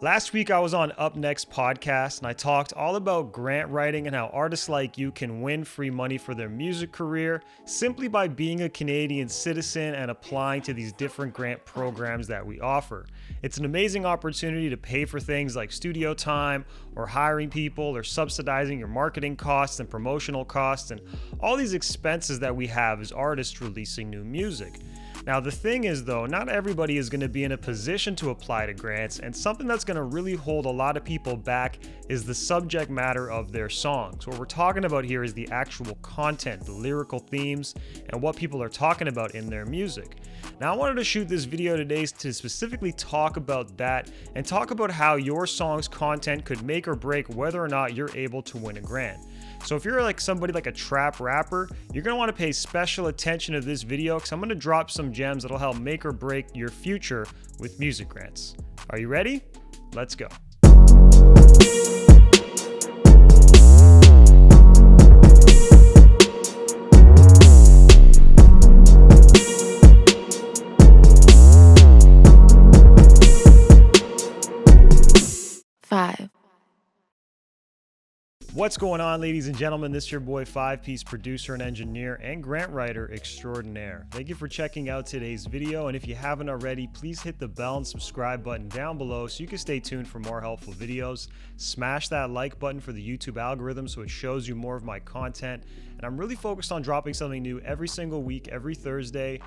Last week, I was on Up Next podcast and I talked all about grant writing and how artists like you can win free money for their music career simply by being a Canadian citizen and applying to these different grant programs that we offer. It's an amazing opportunity to pay for things like studio time or hiring people or subsidizing your marketing costs and promotional costs and all these expenses that we have as artists releasing new music. Now, the thing is, though, not everybody is going to be in a position to apply to grants, and something that's going to really hold a lot of people back is the subject matter of their songs. What we're talking about here is the actual content, the lyrical themes, and what people are talking about in their music. Now, I wanted to shoot this video today to specifically talk about that and talk about how your song's content could make or break whether or not you're able to win a grant. So if you're like somebody like a trap rapper, you're going to want to pay special attention to this video because I'm going to drop some gems that'll help make or break your future with music grants. Are you ready? Let's go. What's going on, ladies and gentlemen? This is your boy 5-Piece producer and engineer and grant writer extraordinaire. Thank you for checking out today's video, and if you haven't already, please hit the bell and subscribe button down below so you can stay tuned for more helpful videos. Smash that like button for the YouTube algorithm so it shows you more of my content, and I'm really focused on dropping something new every single week, every Thursday,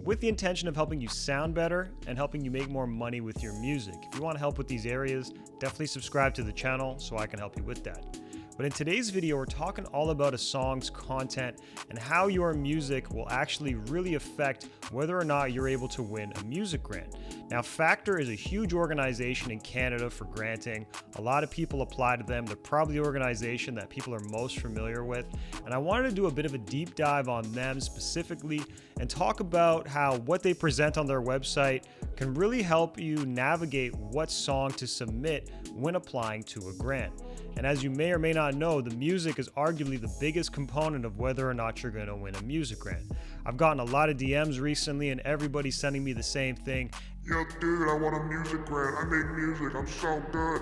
with the intention of helping you sound better and helping you make more money with your music. If you want help with these areas, definitely subscribe to the channel so I can help you with that. But in today's video, we're talking all about a song's content and how your music will actually really affect whether or not you're able to win a music grant. Now, Factor is a huge organization in Canada for granting. A lot of people apply to them. They're probably the organization that people are most familiar with. And I wanted to do a bit of a deep dive on them specifically and talk about how what they present on their website can really help you navigate what song to submit when applying to a grant. And as you may or may not know, the music is arguably the biggest component of whether or not you're going to win a music grant. I've gotten a lot of DMs recently and everybody's sending me the same thing. Yo, dude, I want a music grant. I make music. I'm so good.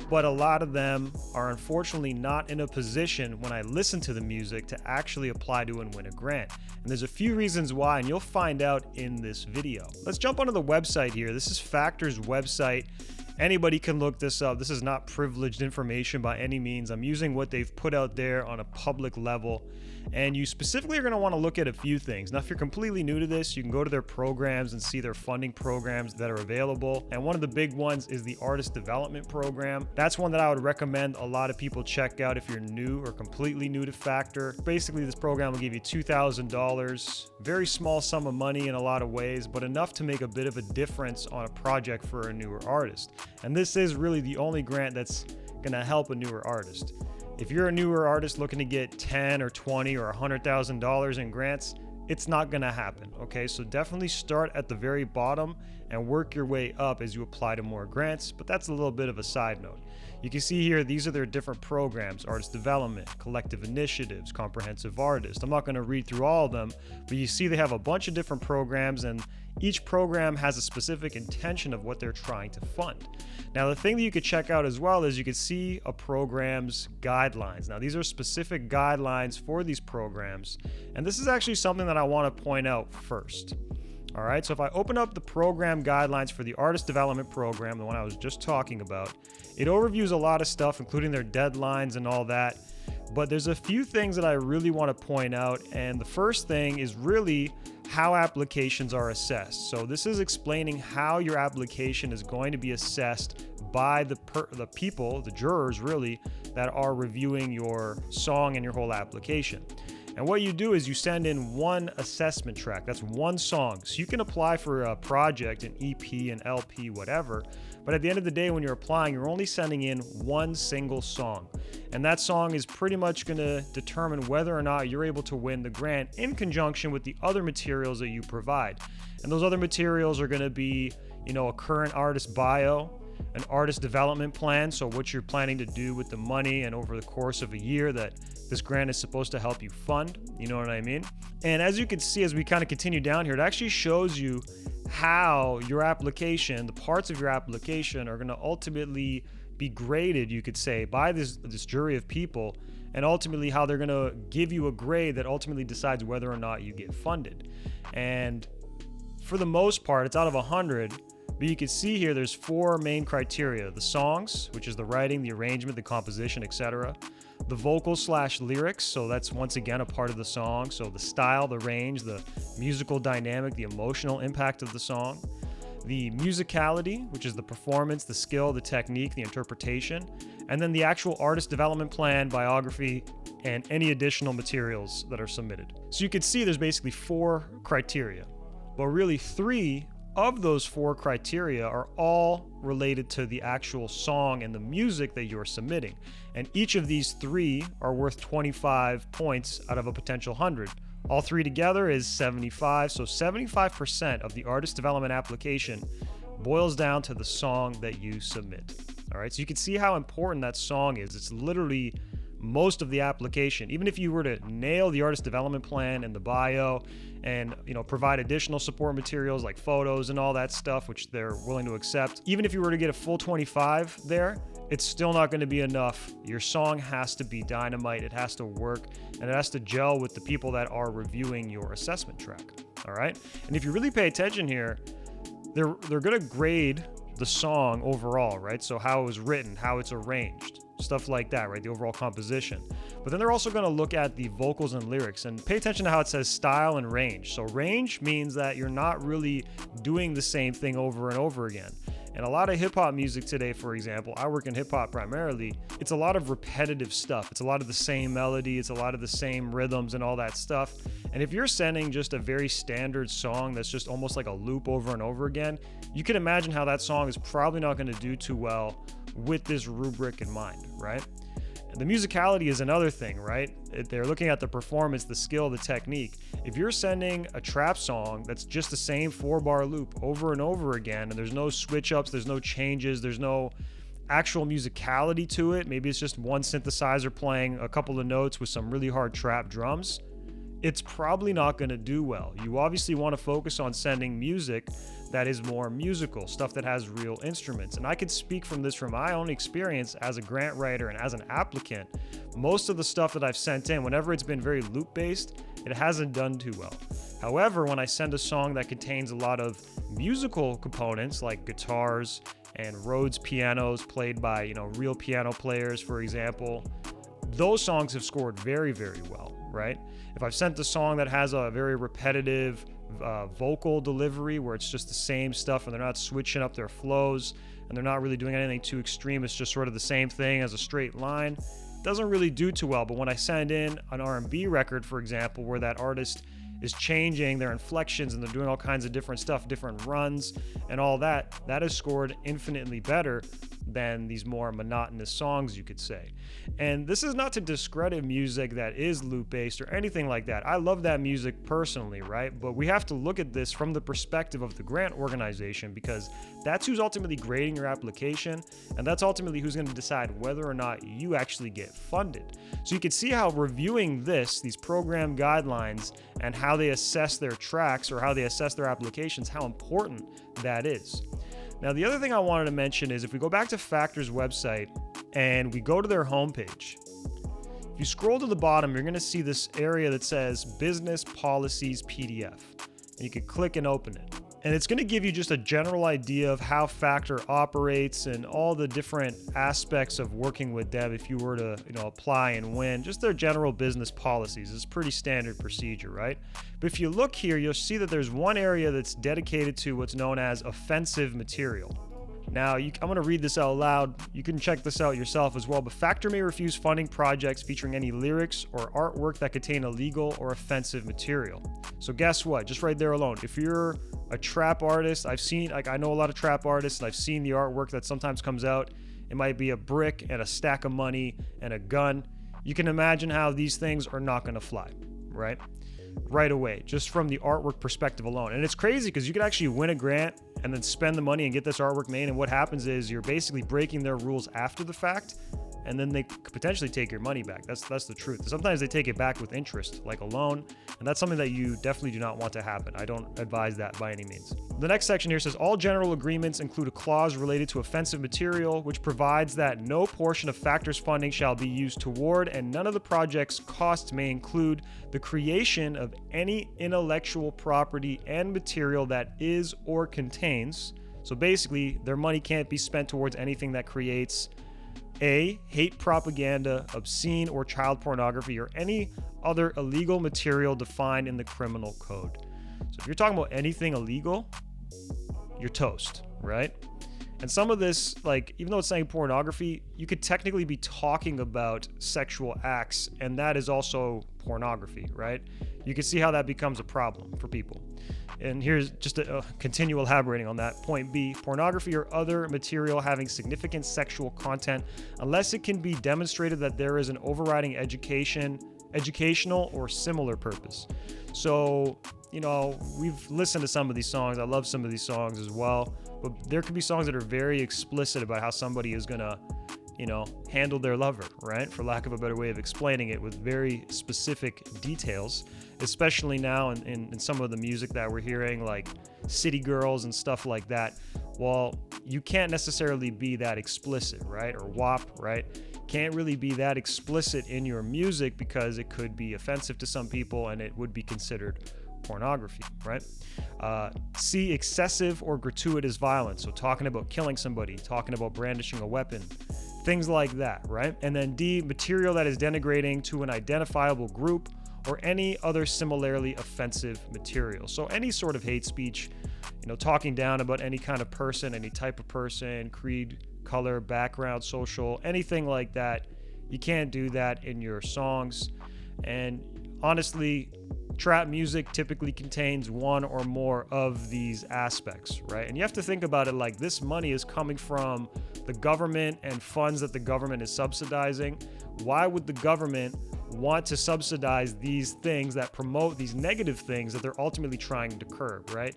But a lot of them are unfortunately not in a position when I listen to the music to actually apply to and win a grant. And there's a few reasons why, and you'll find out in this video. Let's jump onto the website here. This is Factor's website. Anybody can look this up. This is not privileged information by any means. I'm using what they've put out there on a public level. And you specifically are going to want to look at a few things. Now, if you're completely new to this, you can go to their programs and see their funding programs that are available. And one of the big ones is the Artist Development Program. That's one that I would recommend a lot of people check out if you're new or completely new to Factor. Basically, this program will give you $2,000. Very small sum of money in a lot of ways, but enough to make a bit of a difference on a project for a newer artist. And this is really the only grant that's going to help a newer artist. If you're a newer artist looking to get $10 or $20 or $100,000 in grants, it's not going to happen. Okay, so definitely start at the very bottom and work your way up as you apply to more grants, but that's a little bit of a side note. You can see here, these are their different programs: artist development, collective initiatives, comprehensive artist. I'm not going to read through all of them, but you see they have a bunch of different programs, and each program has a specific intention of what they're trying to fund. Now, the thing that you could check out as well is you could see a program's guidelines. Now, these are specific guidelines for these programs, and this is actually something that I want to point out first. All right, so if I open up the program guidelines for the Artist Development Program, the one I was just talking about, it overviews a lot of stuff, including their deadlines and all that. But there's a few things that I really want to point out, and the first thing is really how applications are assessed. So this is explaining how your application is going to be assessed by the people, the jurors really, that are reviewing your song and your whole application. And what you do is you send in one assessment track. That's one song. So you can apply for a project, an EP, an LP, whatever. But at the end of the day, when you're applying, you're only sending in one single song. And that song is pretty much going to determine whether or not you're able to win the grant in conjunction with the other materials that you provide. And those other materials are going to be, a current artist bio. an artist development plan, so what you're planning to do with the money and over the course of a year that this grant is supposed to help you fund, you know what I mean? And as you can see, as we kind of continue down here, it actually shows you how your application, the parts of your application are going to ultimately be graded, you could say, by this jury of people, and ultimately how they're going to give you a grade that ultimately decides whether or not you get funded. And for the most part, it's out of 100, but you can see here there's 4 main criteria: the songs, which is the writing, the arrangement, the composition, etc., the vocals/lyrics, so that's once again a part of the song, so the style, the range, the musical dynamic, the emotional impact of the song, the musicality, which is the performance, the skill, the technique, the interpretation, and then the actual artist development plan, biography, and any additional materials that are submitted. So you can see there's basically 4 criteria, but really 3 of those 4 criteria are all related to the actual song and the music that you're submitting. And each of these 3 are worth 25 points out of a potential 100. All 3 together is 75. So 75% of the artist development application boils down to the song that you submit. All right, so you can see how important that song is. It's literally most of the application. Even if you were to nail the artist development plan and the bio and provide additional support materials like photos and all that stuff, which they're willing to accept, even if you were to get a full 25 there, it's still not going to be enough. Your song has to be dynamite, it has to work, and it has to gel with the people that are reviewing your assessment track. All right, and if you really pay attention here, they're going to grade the song overall, right? So how it was written, how it's arranged, stuff like that, right? The overall composition. But then they're also going to look at the vocals and lyrics, and pay attention to how it says style and range. So range means that you're not really doing the same thing over and over again. And a lot of hip hop music today, for example, I work in hip hop primarily, it's a lot of repetitive stuff. It's a lot of the same melody, it's a lot of the same rhythms and all that stuff. And if you're sending just a very standard song that's just almost like a loop over and over again, you can imagine how that song is probably not going to do too well with this rubric in mind, right? The musicality is another thing, right? They're looking at the performance, the skill, the technique. If you're sending a trap song that's just the same 4-bar loop over and over again, and there's no switch ups, there's no changes, there's no actual musicality to it, maybe it's just one synthesizer playing a couple of notes with some really hard trap drums, it's probably not going to do well. You obviously want to focus on sending music that is more musical, stuff that has real instruments. And I could speak from this from my own experience as a grant writer and as an applicant. Most of the stuff that I've sent in, whenever it's been very loop-based, it hasn't done too well. However, when I send a song that contains a lot of musical components like guitars and Rhodes pianos played by, real piano players, for example, those songs have scored very, very well, right? If I've sent a song that has a very repetitive vocal delivery where it's just the same stuff and they're not switching up their flows and they're not really doing anything too extreme, it's just sort of the same thing as a straight line, it doesn't really do too well. But when I send in an R&B record, for example, where that artist is changing their inflections and they're doing all kinds of different stuff, different runs and all that, that has scored infinitely better than these more monotonous songs, you could say. And this is not to discredit music that is loop-based or anything like that. I love that music personally, right? But we have to look at this from the perspective of the grant organization, because that's who's ultimately grading your application, and that's ultimately who's going to decide whether or not you actually get funded. So you can see how reviewing these program guidelines and how they assess their tracks or how they assess their applications, how important that is. Now, the other thing I wanted to mention is if we go back to Factor's website and we go to their homepage, if you scroll to the bottom, you're going to see this area that says Business Policies PDF, and you can click and open it. And it's going to give you just a general idea of how Factor operates and all the different aspects of working with them if you were to, apply and win, just their general business policies. It's pretty standard procedure, right? But if you look here, you'll see that there's one area that's dedicated to what's known as offensive material. Now, I'm going to read this out loud. You can check this out yourself as well, but Factor may refuse funding projects featuring any lyrics or artwork that contain illegal or offensive material. So guess what? Just right there alone, if you're a trap artist, I know a lot of trap artists, and I've seen the artwork that sometimes comes out. It might be a brick and a stack of money and a gun. You can imagine how these things are not going to fly, right? right away, just from the artwork perspective alone. And it's crazy because you could actually win a grant and then spend the money and get this artwork made. And what happens is you're basically breaking their rules after the fact, and then they could potentially take your money back. That's the truth. Sometimes they take it back with interest, like a loan, and that's something that you definitely do not want to happen. I don't advise that by any means. The next section here says, all general agreements include a clause related to offensive material, which provides that no portion of Factor's funding shall be used toward, and none of the project's costs may include the creation of any intellectual property and material that is or contains. So basically, their money can't be spent towards anything that creates A, hate propaganda, obscene or child pornography, or any other illegal material defined in the criminal code. So if you're talking about anything illegal, you're toast, right? And some of this, like, even though it's saying pornography, you could technically be talking about sexual acts, and that is also pornography, right? You can see how that becomes a problem for people. And here's just a continue elaborating on that. Point B, pornography or other material having significant sexual content, unless it can be demonstrated that there is an overriding educational or similar purpose. So, you know, we've listened to some of these songs. I love some of these songs as well. But there could be songs that are very explicit about how somebody is going to, you know, handle their lover, right? For lack of a better way of explaining it, with very specific details, especially now in some of the music that we're hearing, like City Girls and stuff like that. Well, you can't necessarily be that explicit, right? Or WAP, right? Can't really be that explicit in your music because it could be offensive to some people and it would be considered pornography, right? C, excessive or gratuitous violence. So talking about killing somebody, talking about brandishing a weapon, things like that, right? And then D, material that is denigrating to an identifiable group or any other similarly offensive material. So any sort of hate speech, you know, talking down about any kind of person, any type of person, creed, color, background, social, anything like that. You can't do that in your songs. And honestly, trap music typically contains one or more of these aspects, right? And you have to think about it like this money is coming from the government and funds that the government is subsidizing. Why would the government want to subsidize these things that promote these negative things that they're ultimately trying to curb, right?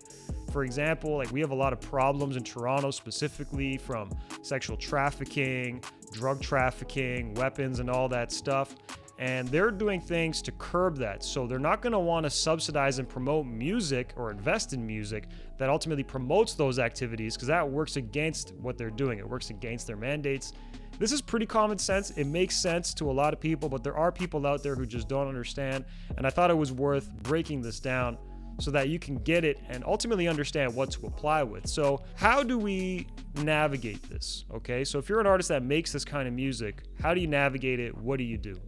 For example, like we have a lot of problems in Toronto specifically from sexual trafficking, drug trafficking, weapons, and all that stuff. And they're doing things to curb that. So they're not going to want to subsidize and promote music or invest in music that ultimately promotes those activities, because that works against what they're doing. It works against their mandates. This is pretty common sense. It makes sense to a lot of people, but there are people out there who just don't understand. And I thought it was worth breaking this down so that you can get it and ultimately understand what to apply with. So how do we navigate this? Okay, so if you're an artist that makes this kind of music, how do you navigate it? What do you do?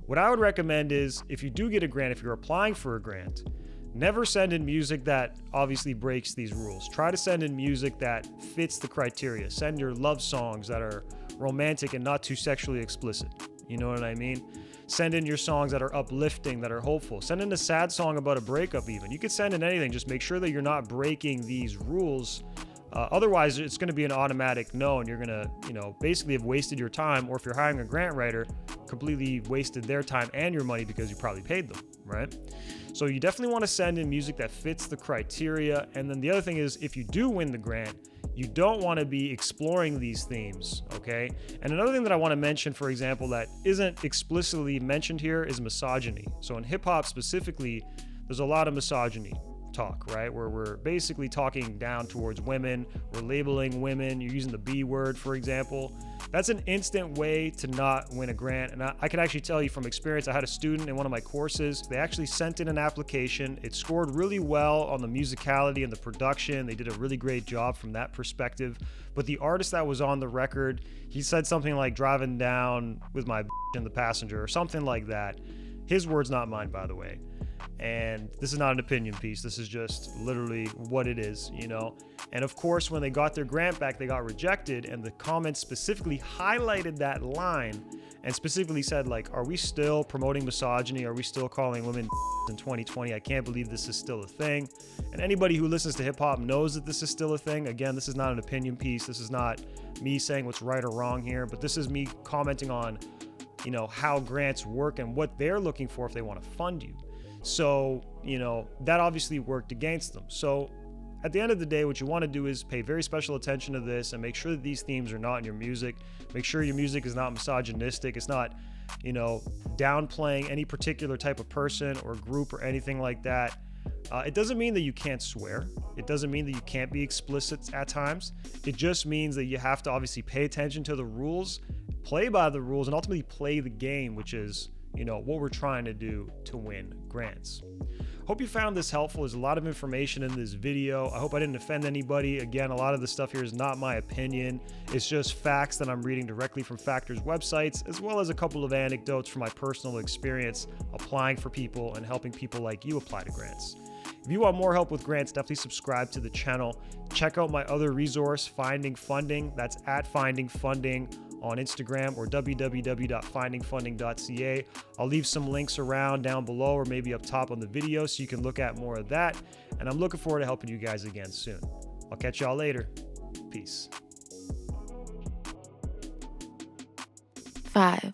What I would recommend is, if you do get a grant, if you're applying for a grant, never send in music that obviously breaks these rules. Try to send in music that fits the criteria. Send your love songs that are romantic and not too sexually explicit. You know what I mean? Send in your songs that are uplifting, that are hopeful. Send in a sad song about a breakup even. You could send in anything. Just make sure that you're not breaking these rules. Otherwise, it's going to be an automatic no, and you're going to, you know, basically have wasted your time, or if you're hiring a grant writer, completely wasted their time and your money because you probably paid them, right? So you definitely want to send in music that fits the criteria. And then the other thing is, if you do win the grant, you don't want to be exploring these themes, okay? And another thing that I want to mention, for example, that isn't explicitly mentioned here is misogyny. So in hip hop specifically, there's a lot of misogyny talk, right? Where we're basically talking down towards women, we're labeling women, you're using the B word, for example. That's an instant way to not win a grant. And I can actually tell you from experience, I had a student in one of my courses, they actually sent in an application. It scored really well on the musicality and the production. They did a really great job from that perspective. But the artist that was on the record, he said something like driving down with my in the passenger or something like that. His words, not mine, by the way. And this is not an opinion piece. This is just literally what it is, you know? And of course, when they got their grant back, they got rejected. And the comments specifically highlighted that line and specifically said, like, are we still promoting misogyny? Are we still calling women in 2020? I can't believe this is still a thing. And anybody who listens to hip hop knows that this is still a thing. Again, this is not an opinion piece. This is not me saying what's right or wrong here, but this is me commenting on, you know, how grants work and what they're looking for if they want to fund you. So, that obviously worked against them. So at the end of the day, what you want to do is pay very special attention to this and make sure that these themes are not in your music. Make sure your music is not misogynistic. It's not, downplaying any particular type of person or group or anything like that. It doesn't mean that you can't swear. It doesn't mean that you can't be explicit at times. It just means that you have to obviously pay attention to the rules, play by the rules, and ultimately play the game, which is, what we're trying to do to win grants. Hope you found this helpful. There's a lot of information in this video. I hope I didn't offend anybody. Again, a lot of the stuff here is not my opinion. It's just facts that I'm reading directly from Factor's websites, as well as a couple of anecdotes from my personal experience applying for people and helping people like you apply to grants. If you want more help with grants, definitely subscribe to the channel. Check out my other resource, Finding Funding. That's at Finding Funding on Instagram or www.findingfunding.ca. I'll leave some links around down below or maybe up top on the video so you can look at more of that. And I'm looking forward to helping you guys again soon. I'll catch y'all later. Peace. 5,